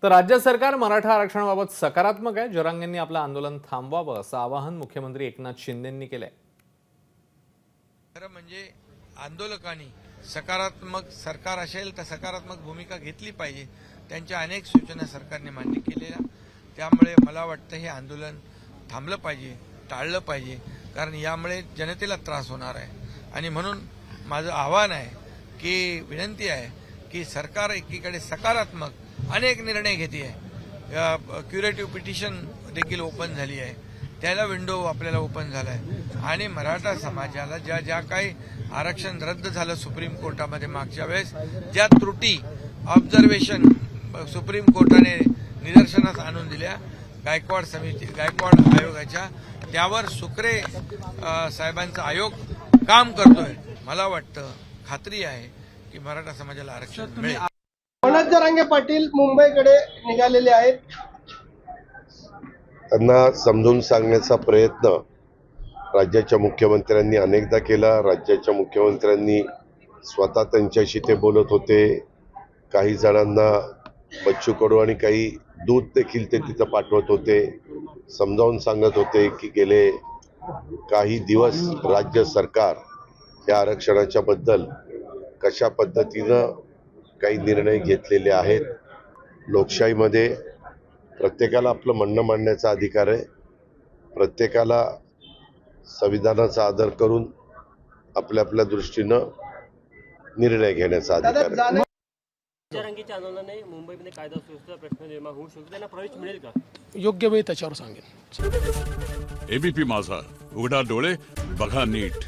तर राज्य सरकार मराठा आरक्षणाबाबत सकारात्मक आहे। जरांगेंनी आपलं आंदोलन थांबवावं असं आवाहन मुख्यमंत्री एकनाथ शिंदेंनी केलंय। खरं म्हणजे आंदोलकांनी सकारात्मक सरकार असेल तर सकारात्मक भूमिका घेतली पाहिजे। त्यांच्या अनेक सूचना सरकारने मान्य केलेल्या, त्यामुळे मला वाटतं हे आंदोलन थांबलं पाहिजे, टाळलं पाहिजे, कारण यामुळे जनतेला त्रास होणार आहे। आणि म्हणून माझं आव्हान आहे की विनंती आहे की सरकार एकीकडे सकारात्मक अनेक निर्णय घेते आहे। क्युरेटिव्ह पिटिशन देखील ओपन झाली आहे, त्याला विंडो आपल्याला ओपन झाला आहे। आणि मराठा समाजाला ज्या काही आरक्षण रद्द झालं सुप्रीम कोर्टामध्ये मागच्या वेळेस, ज्या त्रुटी ऑब्झर्वेशन सुप्रीम कोर्टाने निदर्शनास आणून दिल्या गायकवाड आयोगाच्या, त्यावर सुक्रे साहेबांचा आयोग काम करतोय। मला वाटतं, खात्री आहे की मराठा समाजाला आरक्षण मिळेल। मनोज जरांगे पाटील मुंबईकडे निघालेले आहेत। त्यांना समजून सांगण्याचा प्रयत्न राज्याच्या मुख्यमंत्र्यांनी अनेकदा केला। राज्याच्या मुख्यमंत्र्यांनी स्वतः त्यांच्याशी ते बोलत होते। काही जणांना बच्चू कडू आणि काही दूत देखील ते तिथं पाठवत होते, समजावून सांगत होते की गेले काही दिवस राज्य सरकार या आरक्षणाच्या बद्दल कशा पद्धतीनं काही निर्णय घेतलेले आहेत। लोकशाहीमध्ये प्रत्येकाला आपलं म्हणणं मांडण्याचा अधिकार आहे, प्रत्येकाला संविधानाचा आदर करून आपल्या आपल्या दृष्टीनं निर्णय घेण्याचा अधिकार आहे। जरांगेच्या आंदोलनाने मुंबईमध्ये कायदा सुव्यवस्थेचा प्रश्न निर्माण होऊ शकतो, त्यांना प्रवेश मिळेल का? योग्य वेळी त्याच्यावर सांगेन। एबीपी माझा, उघडा डोळे बघा नीट।